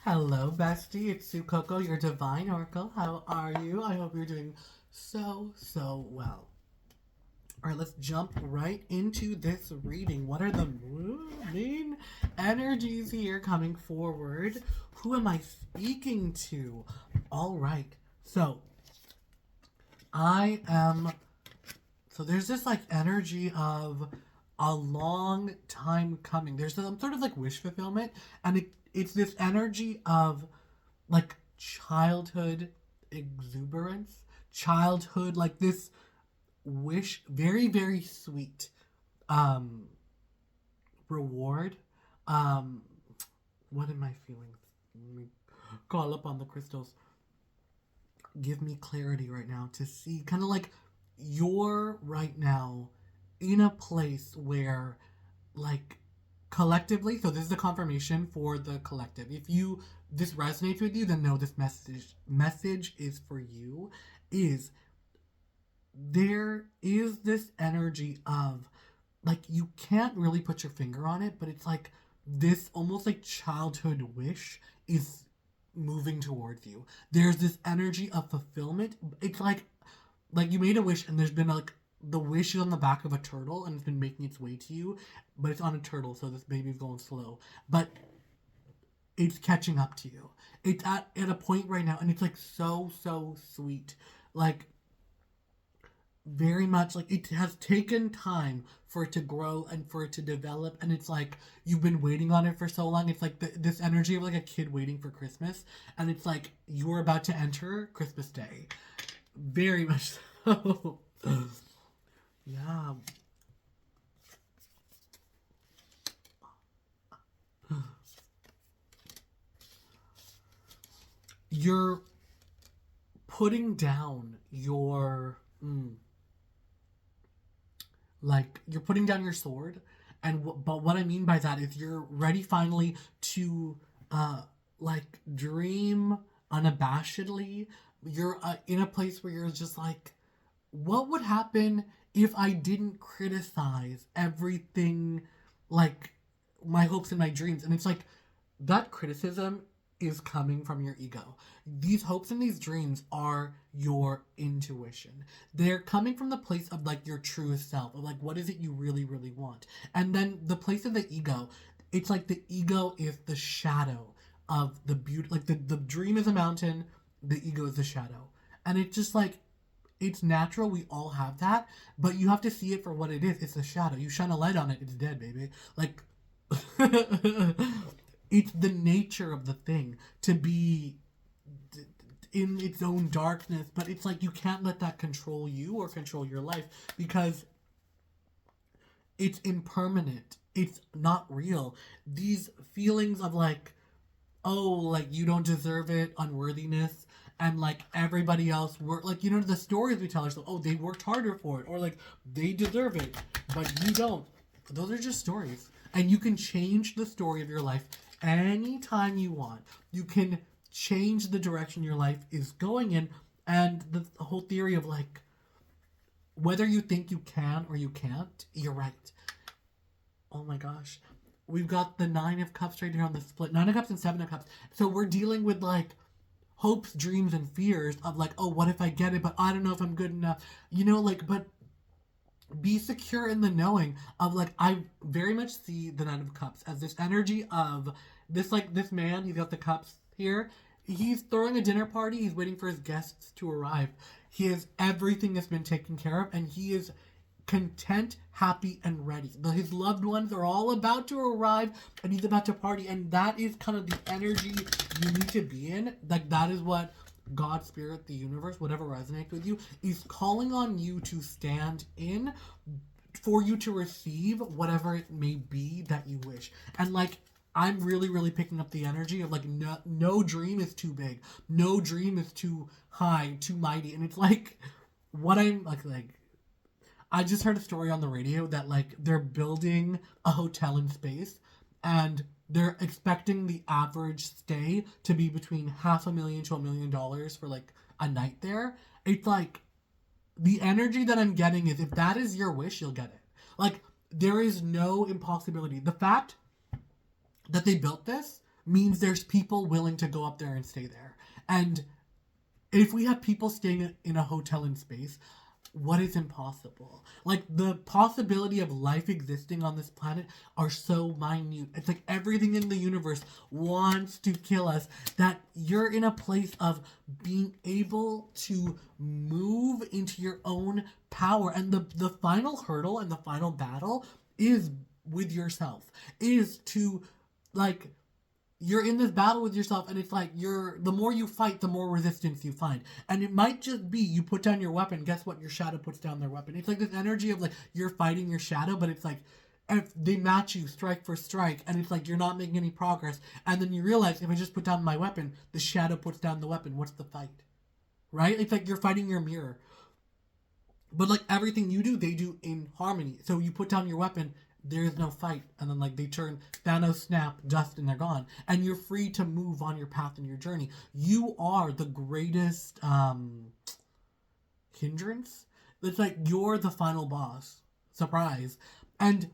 Hello, bestie. It's Sue Coco, your divine oracle. How are you? I hope you're doing so well. All right, let's jump right into this reading. What are the main energies here coming forward? Who am I speaking to? All right, so I am. So there's this like energy of a long time coming. There's some sort of like wish fulfillment, and it's this energy of like childhood exuberance, childhood like this wish, very sweet um reward. Um, what am I feeling? Let me call up on the crystals. Give me clarity right now to see kind of like you're right now in a place where like collectively, so this is a confirmation for the collective. If you this resonates with you, then know this message is for you. Is there is this energy of like you can't really put your finger on it, but it's like this almost like childhood wish is moving towards you. There's this energy of fulfillment. It's like you made a wish and there's been like the wish is on the back of a turtle and it's been making its way to you, but it's on a turtle, so this baby's going slow. But it's catching up to you. It's at a point right now and it's like so sweet. Like very much like it has taken time for it to grow and for it to develop, and it's like you've been waiting on it for so long. It's like this energy of like a kid waiting for Christmas, and it's like you're about to enter Christmas Day, very much so. Yeah. You're putting down your like you're putting down your sword, and but what I mean by that is you're ready finally to uh like dream unabashedly. You're in a place where you're just like, what would happen if I didn't criticize everything, like my hopes and my dreams? And it's like that criticism is coming from your ego. These hopes and these dreams are your intuition. They're coming from the place of like your truest self, of like what is it you really want. And then the place of the ego, it's like the ego is the shadow of the beauty. Like the dream is a mountain, the ego is the shadow. And it's just like it's natural, we all have that, but you have to see it for what it is. It's a shadow. You shine a light on it, it's dead, baby. Like it's the nature of the thing to be in its own darkness, but it's like you can't let that control you or control your life because it's impermanent. It's not real. These feelings of like, oh, like you don't deserve it, unworthiness, and like everybody else work, like the stories we tell ourselves, oh, they worked harder for it, or like they deserve it, but you don't. Those are just stories, and you can change the story of your life anytime you want. You can change the direction your life is going in, and the whole theory of like whether you think you can or you can't, you're right. Oh my gosh. We've got the Nine of Cups right here on the split. Nine of Cups and Seven of Cups. So we're dealing with like hopes, dreams, and fears of like, oh, what if I get it, but I don't know if I'm good enough. Like, but be secure in the knowing of like, I very much see the Nine of Cups as this energy of this man, he's got the cups here. He's throwing a dinner party, he's waiting for his guests to arrive. He has everything that's been taken care of, and he is content, happy, and ready. His loved ones are all about to arrive, and he's about to party, and that is kind of the energy you need to be in. Like that is what God, Spirit, the universe, whatever resonates with you, is calling on you to stand in for you to receive whatever it may be that you wish. And like I'm really picking up the energy of like no dream is too big, no dream is too high, too mighty, and it's like what I'm like I just heard a story on the radio that like they're building a hotel in space, and they're expecting the average stay to be between $500,000 to $1 million for like a night there. It's like the energy that I'm getting is if that is your wish, you'll get it. Like there is no impossibility. The fact that they built this means there's people willing to go up there and stay there. And if we have people staying in a hotel in space, what is impossible? Like, the possibility of life existing on this planet are so minute. It's like everything in the universe wants to kill us, that you're in a place of being able to move into your own power. And the final hurdle and the final battle is with yourself. Is to, like, you're in this battle with yourself, and it's like the more you fight, the more resistance you find. And it might just be you put down your weapon, guess what? Your shadow puts down their weapon. It's like this energy of like you're fighting your shadow, but it's like if they match you strike for strike, and it's like you're not making any progress. And then you realize, if I just put down my weapon, the shadow puts down the weapon. What's the fight? Right? It's like you're fighting your mirror. But like everything you do, they do in harmony. So you put down your weapon, there's no fight, and then like they turn, Thanos snap, dust, and they're gone, and you're free to move on your path and your journey. You are the greatest hindrance. It's like you're the final boss. Surprise. And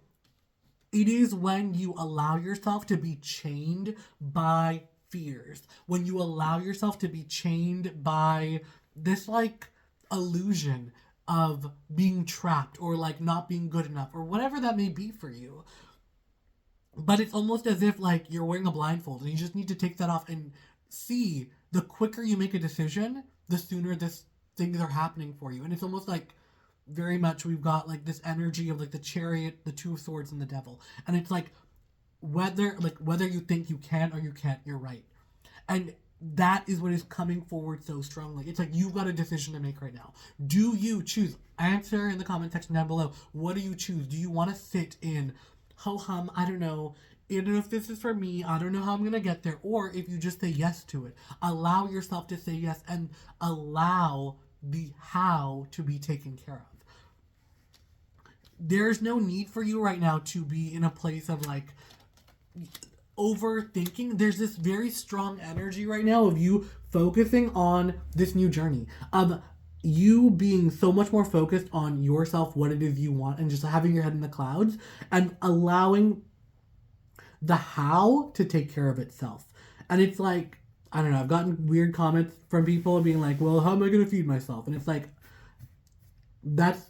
it is when you allow yourself to be chained by fears, when you allow yourself to be chained by this like illusion of being trapped, or like not being good enough, or whatever that may be for you. But it's almost as if like you're wearing a blindfold, and you just need to take that off and see, the quicker you make a decision, the sooner things are happening for you. And it's almost like, very much, we've got like this energy of like the Chariot, the Two of Swords, and the Devil. And it's like whether you think you can or you can't, you're right. And that is what is coming forward so strongly. It's like you've got a decision to make right now. Do you choose? Answer in the comment section down below. What do you choose? Do you want to sit in ho-hum? I don't know if this is for me. I don't know how I'm going to get there. Or if you just say yes to it. Allow yourself to say yes, and allow the how to be taken care of. There's no need for you right now to be in a place of like overthinking. There's this very strong energy right now of you focusing on this new journey, of you being so much more focused on yourself, what it is you want, and just having your head in the clouds, and allowing the how to take care of itself. And it's like, I don't know, I've gotten weird comments from people being like, well, how am I going to feed myself? And it's like, that's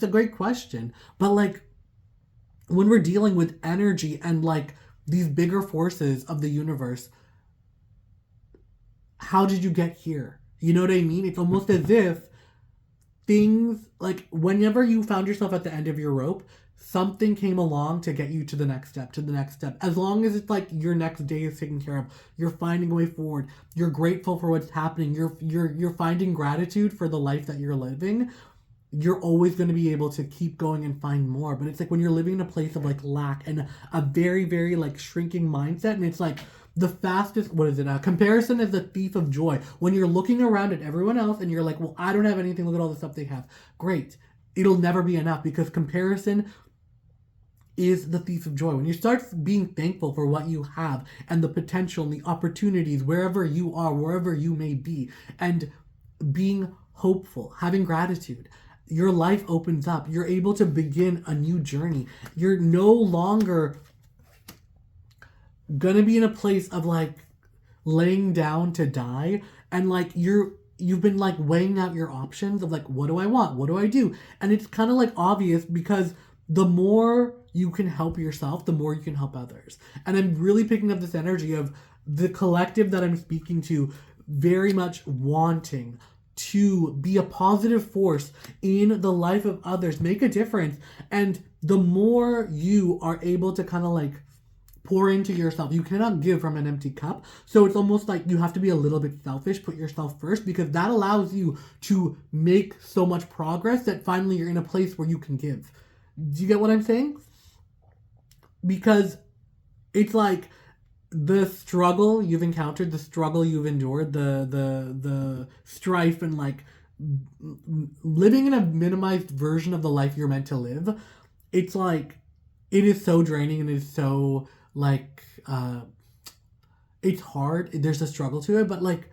a great question. But like, when we're dealing with energy and like these bigger forces of the universe, how did you get here? You know what I mean? It's almost as if things, like whenever you found yourself at the end of your rope, something came along to get you to the next step, As long as it's like your next day is taken care of, you're finding a way forward, you're grateful for what's happening, you're finding gratitude for the life that you're living, you're always going to be able to keep going and find more. But it's like when you're living in a place of like lack and a very, very like shrinking mindset, and it's like the fastest, comparison is the thief of joy. When you're looking around at everyone else and you're like, well, I don't have anything, look at all the stuff they have. Great. It'll never be enough, because comparison is the thief of joy. When you start being thankful for what you have and the potential and the opportunities wherever you are, wherever you may be, and being hopeful, having gratitude, your life opens up. You're able to begin a new journey. You're no longer gonna be in a place of like laying down to die, and like you've been like weighing out your options of like, what do I want? What do I do? And it's kind of like obvious, because the more you can help yourself, the more you can help others. And I'm really picking up this energy of the collective that I'm speaking to, very much wanting to be a positive force in the life of others, make a difference. And the more you are able to kind of like pour into yourself, you cannot give from an empty cup. So it's almost like you have to be a little bit selfish, put yourself first, because that allows you to make so much progress that finally you're in a place where you can give. Do you get what I'm saying? Because it's like the struggle you've encountered, the struggle you've endured, the strife, and like living in a minimized version of the life you're meant to live, it's like, it is so draining, and it is so like, it's hard. There's a struggle to it, but like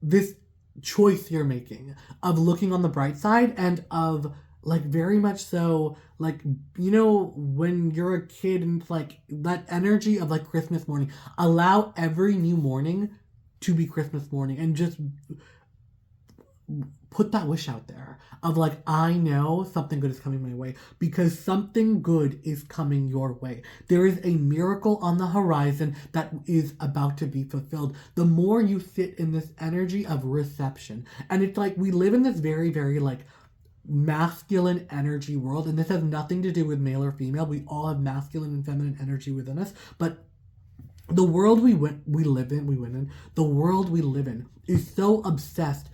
this choice you're making of looking on the bright side, and of like very much so, like, you know, when you're a kid and it's like that energy of like Christmas morning. Allow every new morning to be Christmas morning, and just put that wish out there of like, I know something good is coming my way, because something good is coming your way. There is a miracle on the horizon that is about to be fulfilled. The more you sit in this energy of reception, and it's like we live in this very, very like masculine energy world, and this has nothing to do with male or female. We all have masculine and feminine energy within us, but the world we live in, the world we live in is so obsessed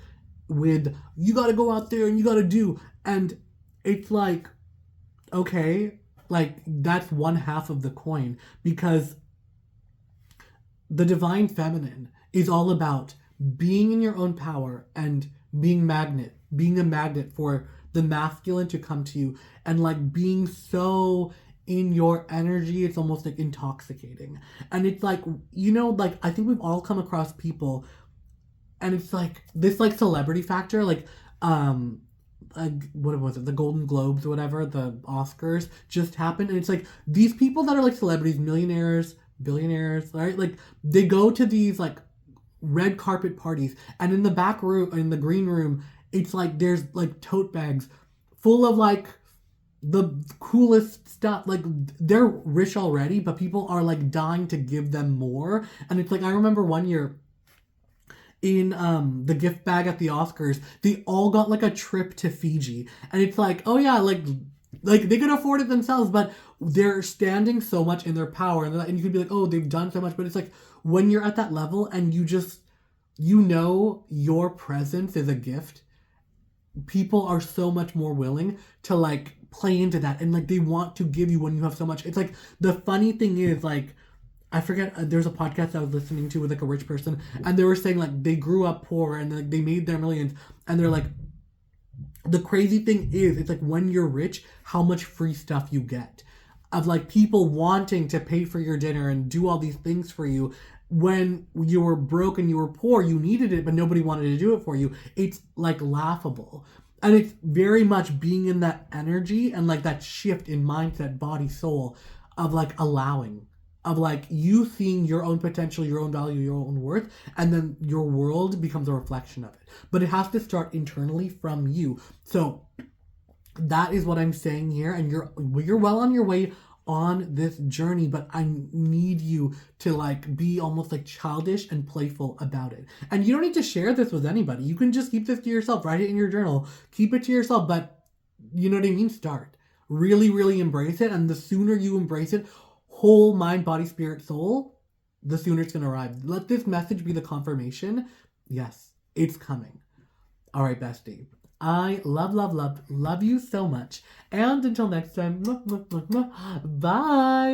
with, you gotta go out there and you gotta do, and it's like, okay, like that's one half of the coin, because the divine feminine is all about being in your own power and being a magnet for the masculine to come to you, and like being so in your energy, it's almost like intoxicating. And it's like, you know, like I think we've all come across people, and it's like this like celebrity factor, like what was it, the Golden Globes or whatever, the Oscars just happened, and it's like these people that are like celebrities, millionaires, billionaires, right? Like they go to these like red carpet parties, and in the back room, in the green room, it's like there's like tote bags full of like the coolest stuff. Like they're rich already, but people are like dying to give them more. And it's like, I remember one year in the gift bag at the Oscars, they all got like a trip to Fiji, and it's like, oh yeah, like they could afford it themselves, but they're standing so much in their power, and you could be like, oh, they've done so much, but it's like when you're at that level and you just, you know, your presence is a gift, people are so much more willing to like play into that, and like they want to give you when you have so much. It's like the funny thing is, like, I forget, there's a podcast I was listening to with like a rich person, and they were saying like they grew up poor and like they made their millions, and they're like, the crazy thing is, it's like when you're rich, how much free stuff you get, of like people wanting to pay for your dinner and do all these things for you. When you were broke and you were poor, you needed it, but nobody wanted to do it for you. It's like laughable. And it's very much being in that energy and like that shift in mindset, body, soul, of like allowing, of like you seeing your own potential, your own value, your own worth, and then your world becomes a reflection of it. But it has to start internally from you. So that is what I'm saying here, and you're well on your way on this journey, but I need you to like be almost like childish and playful about it. And you don't need to share this with anybody. You can just keep this to yourself, write it in your journal, keep it to yourself, but you know what I mean? Start. Really, really embrace it, and the sooner you embrace it, whole mind, body, spirit, soul, the sooner it's going to arrive. Let this message be the confirmation. Yes, it's coming. All right, bestie. I love you so much. And until next time, bye.